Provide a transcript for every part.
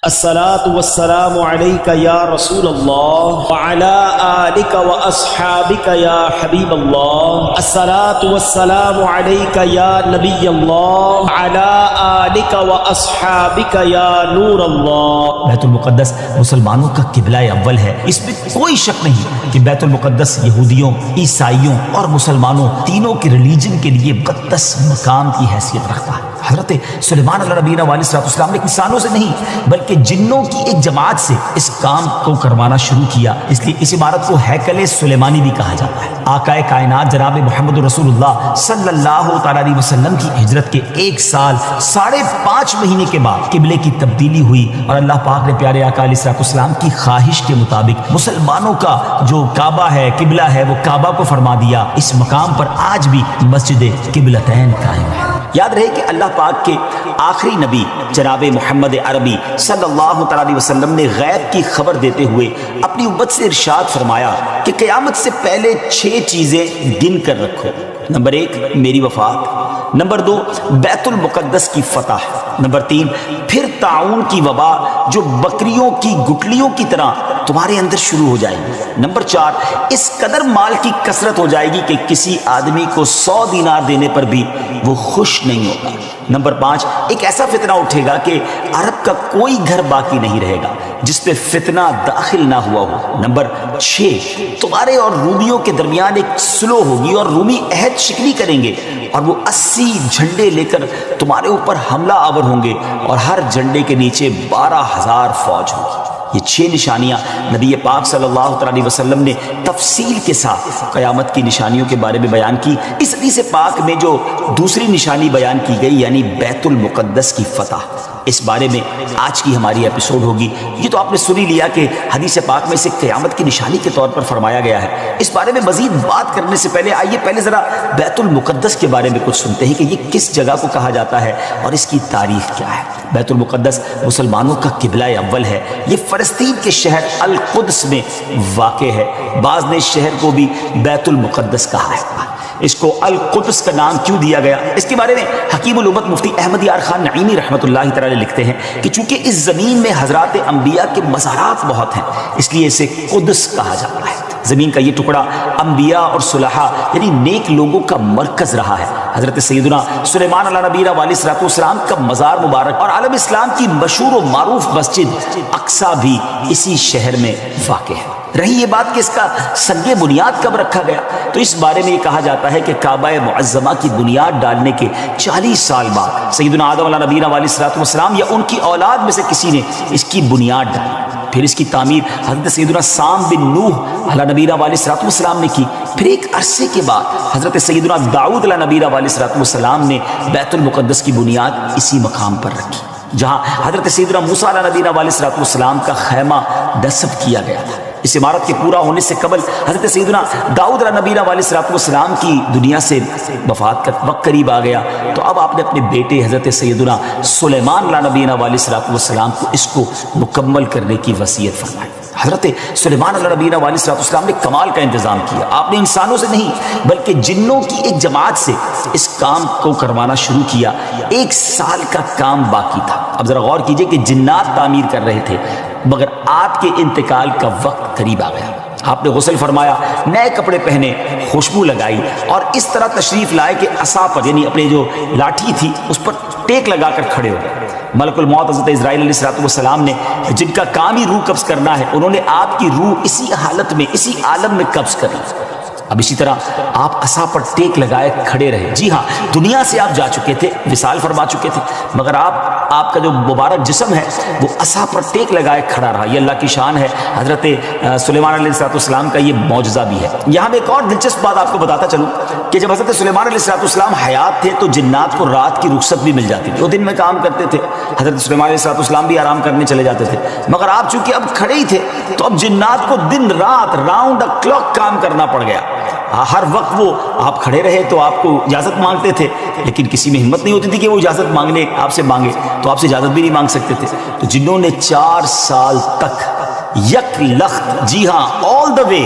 الصلاة والسلام عليك يا رسول الله وعلى آلك وأصحابك يا حبيب الله. الصلاة والسلام عليك يا نبي الله وعلى آلك وأصحابك يا نور الله. بیت المقدس مسلمانوں کا قبلہ اول ہے، اس میں کوئی شک نہیں کہ بیت المقدس یہودیوں، عیسائیوں اور مسلمانوں تینوں کے ریلیجن کے لیے مقدس مقام کی حیثیت رکھتا ہے۔ حضرت سلیمان علیہ نبینا علیہ السلام نے انسانوں سے نہیں بلکہ جنوں کی ایک جماعت سے اس کام کو کروانا شروع کیا، اس لیے اس عمارت کو ہیکل سلیمانی بھی کہا جاتا ہے۔ آقا کائنات جناب محمد رسول اللہ صلی اللہ تعالی علیہ وسلم کی ہجرت کے 1 سال 5.5 مہینے کے بعد قبلے کی تبدیلی ہوئی اور اللہ پاک نے پیارے آقا علیہ السلام کی خواہش کے مطابق مسلمانوں کا جو کعبہ ہے، قبلہ ہے، وہ کعبہ کو فرما دیا۔ اس مقام پر آج بھی مسجد قبلتین قائم ہے۔ یاد رہے کہ اللہ پاک کے آخری نبی جناب محمد عربی صلی اللہ تعالی علیہ وسلم نے غیب کی خبر دیتے ہوئے اپنی امت سے ارشاد فرمایا کہ قیامت سے پہلے 6 چیزیں گن کر رکھو۔ نمبر 1 میری وفات، نمبر 2 بیت المقدس کی فتح، نمبر 3 پھر طاعون کی وبا جو بکریوں کی گٹلیوں کی طرح تمہارے اندر شروع ہو جائے گی، نمبر 4 اس قدر مال کی کثرت ہو جائے گی کہ کسی آدمی کو 100 دینار دینے پر بھی وہ خوش نہیں ہوگا، نمبر 5 ایک ایسا فتنہ اٹھے گا کہ عرب کا کوئی گھر باقی نہیں رہے گا جس پہ فتنہ داخل نہ ہوا ہو، نمبر 6 تمہارے اور رومیوں کے درمیان ایک سلو ہوگی اور رومی عہد شکنی کریں گے اور وہ 80 جھنڈے لے کر تمہارے اوپر حملہ آور ہوں گے اور ہر جھنڈے کے نیچے 12,000 فوج ہوگی۔ یہ 6 نشانیاں نبی پاک صلی اللہ علیہ وسلم نے تفصیل کے ساتھ قیامت کی نشانیوں کے بارے میں بیان کی۔ اس حدیث پاک میں جو دوسری نشانی بیان کی گئی یعنی بیت المقدس کی فتح، اس بارے میں آج کی ہماری ایپیسوڈ ہوگی۔ یہ تو آپ نے سن ہی لیا کہ حدیث پاک میں اسے قیامت کی نشانی کے طور پر فرمایا گیا ہے۔ اس بارے میں مزید بات کرنے سے پہلے آئیے پہلے ذرا بیت المقدس کے بارے میں کچھ سنتے ہیں کہ یہ کس جگہ کو کہا جاتا ہے اور اس کی تاریخ کیا ہے۔ بیت المقدس مسلمانوں کا قبلہ اول ہے۔ یہ فلسطین کے شہر القدس میں واقع ہے۔ بعض نے اس شہر کو بھی بیت المقدس کہا ہے۔ اس کو القدس کا نام کیوں دیا گیا، اس کے بارے میں حکیم الامت مفتی احمد یار خان نعیمی رحمۃ اللہ تعالی لکھتے ہیں کہ چونکہ اس زمین میں حضرات انبیاء کے مزارات بہت ہیں اس لیے اسے قدس کہا جاتا ہے۔ زمین کا یہ ٹکڑا انبیاء اور صلحاء یعنی نیک لوگوں کا مرکز رہا ہے۔ حضرت سیدنا سلیمان علیہ نبینا علیہ السلام کا مزار مبارک اور عالم اسلام کی مشہور و معروف مسجد اقصی بھی اسی شہر میں واقع ہے۔ رہی یہ بات کہ اس کا سنگ بنیاد کب رکھا گیا، تو اس بارے میں یہ کہا جاتا ہے کہ کعبہ معظمہ کی بنیاد ڈالنے کے 40 سال بعد سیدنا آدم علیہ نبینا علیہ السلام یا ان کی اولاد میں سے کسی نے اس کی بنیاد ڈالی۔ پھر اس کی تعمیر حضرت سیدنا سام بن نوح علیہ نبینا علیہ السلام نے کی۔ پھر ایک عرصے کے بعد حضرت سیدنا داؤد علیہ نبینا علیہ السلام نے بیت المقدس کی بنیاد اسی مقام پر رکھی جہاں حضرت سیدنا موسیٰ علیہ نبینا علیہ السلام کا خیمہ نصب کیا گیا تھا۔ اس عمارت کے پورا ہونے سے قبل حضرت سیدنا داؤد علیہ نبینا علیہ السلام کی دنیا سے وفات کا وقت قریب آ گیا، تو اب آپ نے اپنے بیٹے حضرت سیدنا سلیمان علیہ نبینا علیہ السلام کو اس کو مکمل کرنے کی وصیت فرمائی۔ حضرت سلیمان علیہ نبینا علیہ السلام نے کمال کا انتظام کیا۔ آپ نے انسانوں سے نہیں بلکہ جنوں کی ایک جماعت سے اس کام کو کروانا شروع کیا۔ 1 سال کا کام باقی تھا۔ اب ذرا غور کیجئے کہ جنات تعمیر کر رہے تھے مگر آپ کے انتقال کا وقت قریب آ گیا۔ آپ نے غسل فرمایا، نئے کپڑے پہنے، خوشبو لگائی اور اس طرح تشریف لائے کہ عصا پر یعنی اپنے جو لاٹھی تھی اس پر ٹیک لگا کر کھڑے ہو گئے۔ ملک الموت حضرت اسرائیل علیہ السلام نے جن کا کام ہی روح قبض کرنا ہے، انہوں نے آپ کی روح اسی حالت میں اسی عالم میں قبض کر لی۔ اب اسی طرح آپ عصا پر ٹیک لگائے کھڑے رہے۔ جی ہاں، دنیا سے آپ جا چکے تھے، وصال فرما چکے تھے، مگر آپ کا جو مبارک جسم ہے وہ عصا پر ٹیک لگائے کھڑا رہا۔ یہ اللہ کی شان ہے۔ حضرت سلیمان علیہ السلام کا یہ معجزہ بھی ہے۔ یہاں میں ایک اور دلچسپ بات آپ کو بتاتا چلوں کہ جب حضرت سلیمان علیہ السلام حیات تھے تو جنات کو رات کی رخصت بھی مل جاتی تھی، وہ دن میں کام کرتے تھے۔ حضرت سلیمان علیہ السلام بھی آرام کرنے چلے جاتے تھے، مگر آپ چونکہ اب کھڑے ہی تھے تو اب جنات کو دن رات راؤنڈ دا کلاک کام کرنا پڑ گیا۔ ہر وقت وہ آپ کھڑے رہے تو آپ کو اجازت مانگتے تھے، لیکن کسی میں ہمت نہیں ہوتی تھی کہ وہ اجازت مانگنے آپ سے مانگے، تو آپ سے اجازت بھی نہیں مانگ سکتے تھے۔ تو جنہوں نے 4 سال تک یک لخت، جی ہاں آل دا وے،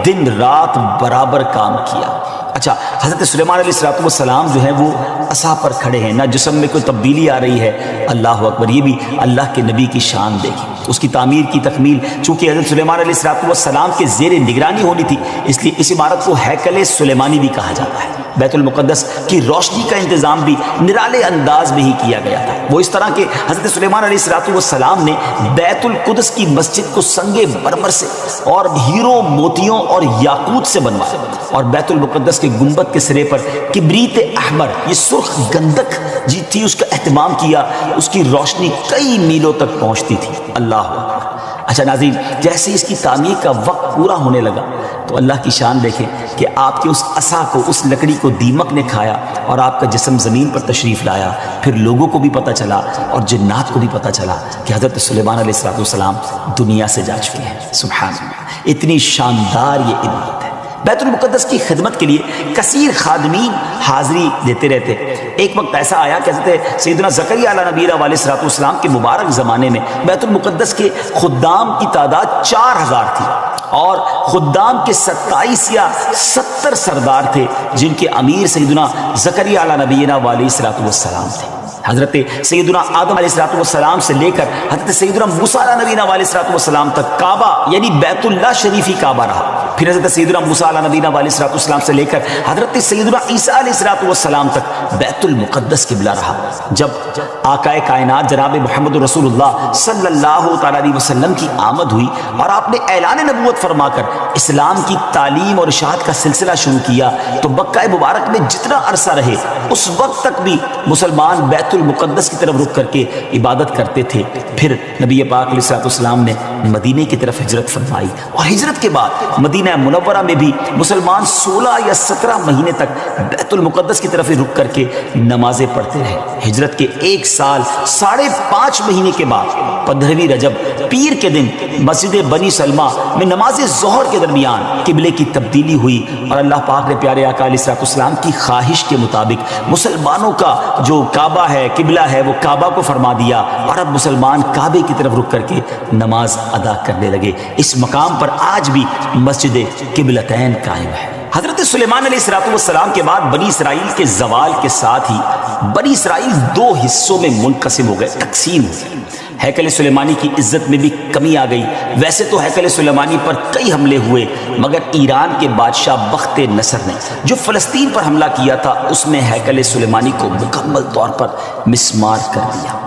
دن رات برابر کام کیا۔ اچھا، حضرت سلیمان علیہ السلام جو ہیں وہ عصا پر کھڑے ہیں، نہ جسم میں کوئی تبدیلی آ رہی ہے۔ اللہ اکبر، یہ بھی اللہ کے نبی کی شان دیکھی۔ اس کی تعمیر کی تکمیل چونکہ حضرت سلیمان علیہ السلام کے زیر نگرانی ہونی تھی، اس لیے اس عمارت کو ہیکل سلیمانی بھی کہا جاتا ہے۔ بیت المقدس کی روشنی کا انتظام بھی نرالے انداز میں ہی کیا گیا تھا۔ وہ اس طرح کہ حضرت سلیمان علیہ السلام نے بیت القدس کی مسجد کو سنگ مرمر سے اور ہیروں، موتیوں اور یاقوت سے بنوایا، اور بیت المقدس کے گنبد کے سرے پر کبریت احمر، یہ سرخ گندک جی تھی، اس کا اہتمام کیا۔ اس کی روشنی کئی میلوں تک پہنچتی تھی۔ اللہ اکبر۔ اچھا ناظرین، جیسے اس کی تعمیر کا وقت پورا ہونے لگا تو اللہ کی شان دیکھیں کہ آپ کے اس عصا کو، اس لکڑی کو دیمک نے کھایا اور آپ کا جسم زمین پر تشریف لایا۔ پھر لوگوں کو بھی پتہ چلا اور جنات کو بھی پتہ چلا کہ حضرت سلیمان علیہ السلام دنیا سے جا چکے ہیں۔ سبحان اللہ، اتنی شاندار یہ عبادت ہے۔ بیت المقدس کی خدمت کے لیے کثیر خادمین حاضری دیتے رہتے۔ ایک وقت ایسا آیا کہ حضرت سیدنا زکریا علیہ نبی علیہ السلام کے مبارک زمانے میں بیت المقدس کے خدام کی تعداد 4000 تھی، اور خدام کے 27 یا 70 سردار تھے، جن کے امیر سیدنا زکریا علیہ نبی علیہ السلام تھے۔ حضرت سیدنا آدم علیہ السلام سے لے کر حضرت سیدنا موسیٰ علیہ نبی علیہ السلام تک کعبہ یعنی بیت اللہ شریفی کعبہ رہا۔ پھر حضرت سیدنا موسیٰ علیہ نبی علیہ السلام سے لے کر حضرت سیدنا عیسیٰ علیہ السلام تک بیت المقدس قبلہ رہا۔ جب آقا کائنات جناب محمد رسول اللہ صلی اللہ تعالیٰ علیہ وسلم کی آمد ہوئی اور آپ نے اعلان نبوت فرما کر اسلام کی تعلیم اور اشاعت کا سلسلہ شروع کیا، تو مکہ مبارک میں جتنا عرصہ رہے اس وقت تک بھی مسلمان بیت المقدس کی طرف رخ کر کے عبادت کرتے تھے۔ پھر نبی پاک علیہ السلام نے مدینے کی طرف ہجرت فرمائی، اور ہجرت کے بعد مدینہ منورہ میں بھی مسلمان 16 یا 17 مہینے تک بیت المقدس کی طرف رخ کر کے نمازیں پڑھتے رہے۔ ہجرت کے 1 سال 5.5 مہینے کے بعد 15ویں رجب پیر کے دن مسجد بنی سلمہ میں نماز ظہر کے درمیان قبلے کی تبدیلی ہوئی، اور اللہ پاک نے پیارے آقا علیہ السلام کی خواہش کے مطابق مسلمانوں کا جو کعبہ ہے، قبلہ ہے، وہ کعبہ کو فرما دیا، اور اب مسلمان کعبے کی طرف رخ کر کے نماز ادا کرنے لگے۔ اس مقام پر آج بھی مسجد قبلتین قائم ہے۔ حضرت سلیمان علیہ السلام کے بعد بنی اسرائیل کے زوال کے ساتھ ہی بنی اسرائیل 2 حصوں میں منقسم ہو گئے، تقسیم ہو گئے۔ ہیکل سلیمانی کی عزت میں بھی کمی آ گئی۔ ویسے تو ہیکل سلیمانی پر کئی حملے ہوئے، مگر ایران کے بادشاہ بخت نصر نے جو فلسطین پر حملہ کیا تھا، اس میں ہیکل سلیمانی کو مکمل طور پر مسمار کر دیا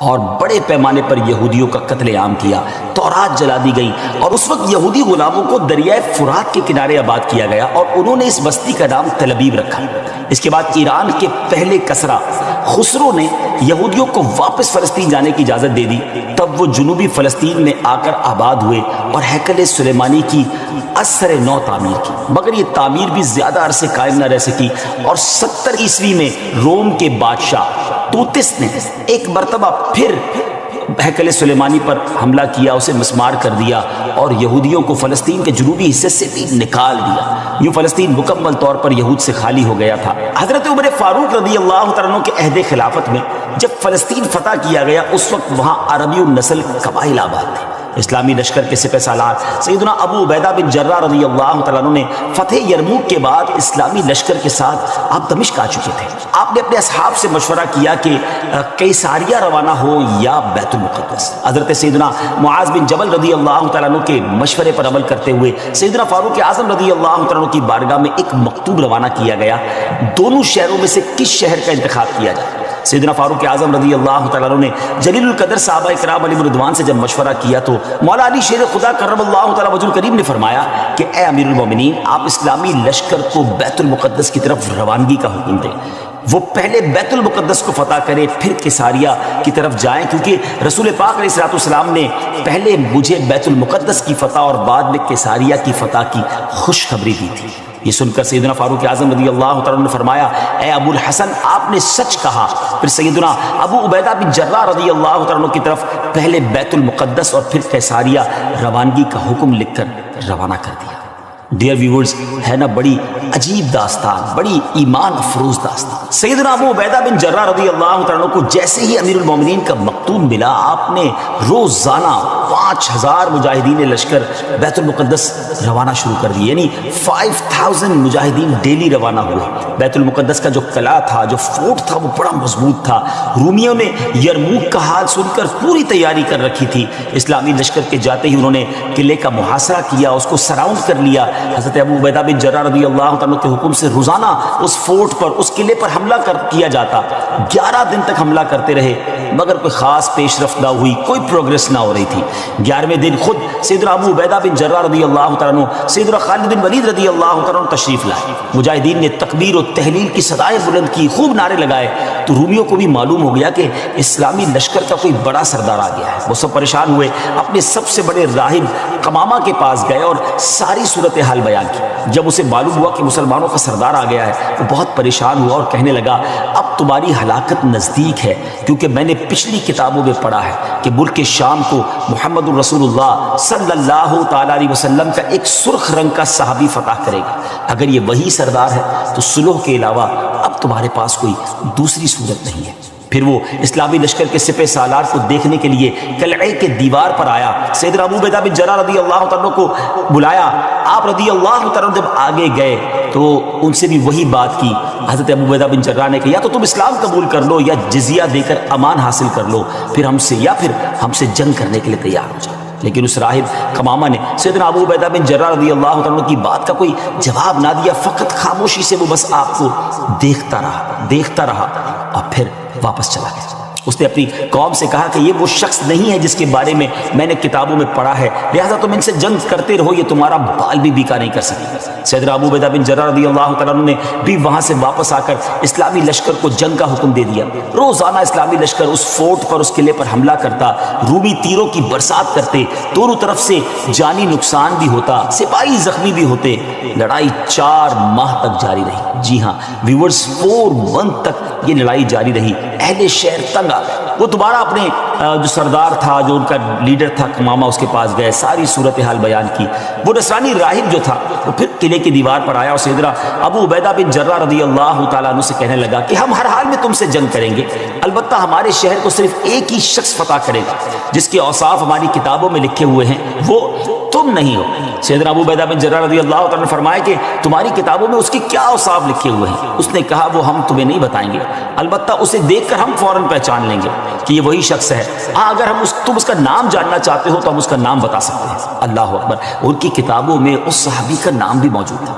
اور بڑے پیمانے پر یہودیوں کا قتل عام کیا۔ تورات جلا دی گئی، اور اس وقت یہودی غلاموں کو دریائے فرات کے کنارے آباد کیا گیا، اور انہوں نے اس بستی کا نام تل ابیب رکھا۔ اس کے بعد ایران کے پہلے کسرا خسرو نے یہودیوں کو واپس فلسطین جانے کی اجازت دے دی۔ تب وہ جنوبی فلسطین میں آ کر آباد ہوئے اور ہیکل سلیمانی کی اثر نو تعمیر کی، مگر یہ تعمیر بھی زیادہ عرصے قائم نہ رہ سکی، اور 70 عیسوی میں روم کے بادشاہ توتس نے ایک مرتبہ پھر ہیکل سلیمانی پر حملہ کیا، اسے مسمار کر دیا، اور یہودیوں کو فلسطین کے جنوبی حصے سے بھی نکال دیا۔ یوں فلسطین مکمل طور پر یہود سے خالی ہو گیا تھا۔ حضرت عمر فاروق رضی اللہ تعالیٰ عنہ کے عہد خلافت میں جب فلسطین فتح کیا گیا، اس وقت وہاں عربی النسل قبائل آباد تھے۔ اسلامی لشکر کے سپہ سالار سیدنا ابو عبیدہ بن جراح رضی اللہ تعالیٰ عنہ نے فتح یرموک کے بعد اسلامی لشکر کے ساتھ آپ دمشق آ چکے تھے۔ آپ نے اپنے اصحاب سے مشورہ کیا کہ قیصاریہ روانہ ہو یا بیت المقدس۔ حضرت سیدنا معاذ بن جبل رضی اللہ تعالیٰ عنہ کے مشورے پر عمل کرتے ہوئے سیدنا فاروق اعظم رضی اللہ تعالیٰ عنہ کی بارگاہ میں ایک مکتوب روانہ کیا گیا، دونوں شہروں میں سے کس شہر کا انتخاب کیا جائے۔ سیدنا فاروق اعظم رضی اللہ تعالیٰ عنہ نے جلیل القدر صحابہ کرام علیہ رضوان سے جب مشورہ کیا تو مولا علی شیر خدا کرم اللہ تعالیٰ وجہ الکریم نے فرمایا کہ اے امیر المومنین، آپ اسلامی لشکر کو بیت المقدس کی طرف روانگی کا حکم دیں۔ وہ پہلے بیت المقدس کو فتح کرے، پھر قیصاریہ کی طرف جائیں، کیونکہ رسول پاک علیہ السلام نے پہلے مجھے بیت المقدس کی فتح اور بعد میں قیصاریہ کی فتح کی خوشخبری دی تھی۔ یہ سن کر سیدنا فاروق اعظم رضی اللہ تعالیٰ نے فرمایا، اے ابو الحسن، آپ نے سچ کہا۔ پھر سیدنا ابو عبیدہ بن جراح رضی اللہ تعالیٰ کی طرف پہلے بیت المقدس اور پھر قیصاریہ روانگی کا حکم لکھ کر روانہ کر دیا۔ ڈیئر ویورز، ہے نا بڑی عجیب داستان، بڑی ایمان افروز داستان۔ سیدنا ابو عبیدہ بن جراح رضی اللہ تعالیٰ کو جیسے ہی امیر المومنین کا مکتوب ملا، آپ نے روزانہ 5000 مجاہدین لشکر بیت المقدس روانہ شروع کر دی، یعنی 5000 مجاہدین ڈیلی روانہ ہوئے۔ بیت المقدس کا جو قلعہ تھا، جو فورٹ تھا، وہ بڑا مضبوط تھا۔ رومیوں نے یرموک کا حال سن کر پوری تیاری کر رکھی تھی۔ اسلامی لشکر کے جاتے ہی انہوں نے قلعے کا محاصرہ کیا، اس کو سراؤنڈ کر لیا۔ حضرت ابو عبیدہ بن جراح رضی اللہ عنہ کے حکم سے روزانہ اس فورٹ پر، اس قلعے پر حملہ کیا جاتا۔ 11 دن تک حملہ کرتے رہے، مگر کوئی خاص پیش رفت نہ ہوئی، کوئی پروگرس نہ ہو رہی تھی۔ 11ویں دن خود سیدنا ابو عبیدہ بن جراح رضی اللہ تعالیٰ عنہ، سیدنا خالد بن ولید رضی اللہ تعالیٰ عنہ تشریف لائے۔ مجاہدین نے تکبیر و تحلیل کی صدائیں بلند کی، خوب نعرے لگائے، تو رومیوں کو بھی معلوم ہو گیا کہ اسلامی لشکر کا کوئی بڑا سردار آ گیا ہے۔ وہ سب پریشان ہوئے، اپنے سب سے بڑے راہب قمامہ کے پاس گئے اور ساری صورتحال بیان کی۔ جب اسے معلوم ہوا کہ مسلمانوں کا سردار آ گیا ہے، وہ بہت پریشان ہوا اور کہنے لگا، اب تمہاری ہلاکت نزدیک ہے، کیونکہ میں نے پچھلی کتابوں میں پڑھا ہے کہ ملک شام کو محمد الرسول اللہ صلی اللہ تعالیٰ علیہ وسلم کا ایک سرخ رنگ کا صحابی فتح کرے گا۔ اگر یہ وہی سردار ہے تو صلح کے علاوہ اب تمہارے پاس کوئی دوسری صورت نہیں ہے۔ پھر وہ اسلامی لشکر کے سپہ سالار کو دیکھنے کے لیے قلعے کے دیوار پر آیا، سیدنا ابو عبیدہ بن جراح رضی اللہ تعالیٰ کو بلایا۔ آپ رضی اللہ تعالیٰ جب آگے گئے تو ان سے بھی وہی بات کی۔ حضرت ابو عبیدہ بن جراح نے کہا، یا تو تم اسلام قبول کر لو یا جزیہ دے کر امان حاصل کر لو، پھر ہم سے جنگ کرنے کے لیے تیار ہو جاؤ۔ لیکن اس راہب قمامہ نے سیدنا ابو عبیدہ بن جراح رضی اللہ عنہ کی بات کا کوئی جواب نہ دیا، فقط خاموشی سے وہ بس آپ کو دیکھتا رہا اور پھر واپس چلا گیا۔ اس نے اپنی قوم سے کہا کہ یہ وہ شخص نہیں ہے جس کے بارے میں میں نے کتابوں میں پڑھا ہے، لہٰذا تم ان سے جنگ کرتے رہو، یہ تمہارا بال بھی بیکا نہیں کر سکے۔ سیدنا ابو عبیدہ بن جراح رضی اللہ تعالیٰ عنہ نے بھی وہاں سے واپس آ کر اسلامی لشکر کو جنگ کا حکم دے دیا۔ روزانہ اسلامی لشکر اس فورٹ پر، اس قلعے پر حملہ کرتا، رومی تیروں کی برسات کرتے، دونوں طرف سے جانی نقصان بھی ہوتا، سپاہی زخمی بھی ہوتے۔ لڑائی 4 ماہ تک جاری رہی۔ جی ہاں ویورز، 4 منتھ تک یہ لڑائی جاری رہی۔ اہل شہر تنگ آ گئے، وہ دوبارہ اپنے جو سردار تھا، جو ان کا لیڈر تھا قمامہ، اس کے پاس گئے، ساری صورتحال بیان کی۔ وہ نصرانی راہب جو تھا وہ پھر قلعے کی دیوار پر آیا اور سیدنا ابو عبیدہ بن جراح رضی اللہ تعالیٰ عنہ سے کہنے لگا کہ ہم ہر حال میں تم سے جنگ کریں گے، البتہ ہمارے شہر کو صرف ایک ہی شخص فتح کرے گا جس کے اوصاف ہماری کتابوں میں لکھے ہوئے ہیں، وہ تم نہیں ہو۔ سیدنا ابو عبیدہ بن جراح رضی اللہ تعالیٰ نے فرمایا کہ تمہاری کتابوں میں اس کے کیا اوصاف لکھے ہوئے ہیں؟ اس نے کہا وہ ہم تمہیں نہیں بتائیں گے، البتہ اسے دیکھ کر ہم فوراً پہچان لیں گے کہ یہ وہی شخص ہے۔ ہاں اگر تم اس کا نام جاننا چاہتے ہو تو ہم اس کا نام بتا سکتے ہیں۔ اللہ اکبر، ان کی کتابوں میں اس صحابی کا نام بھی موجود تھا۔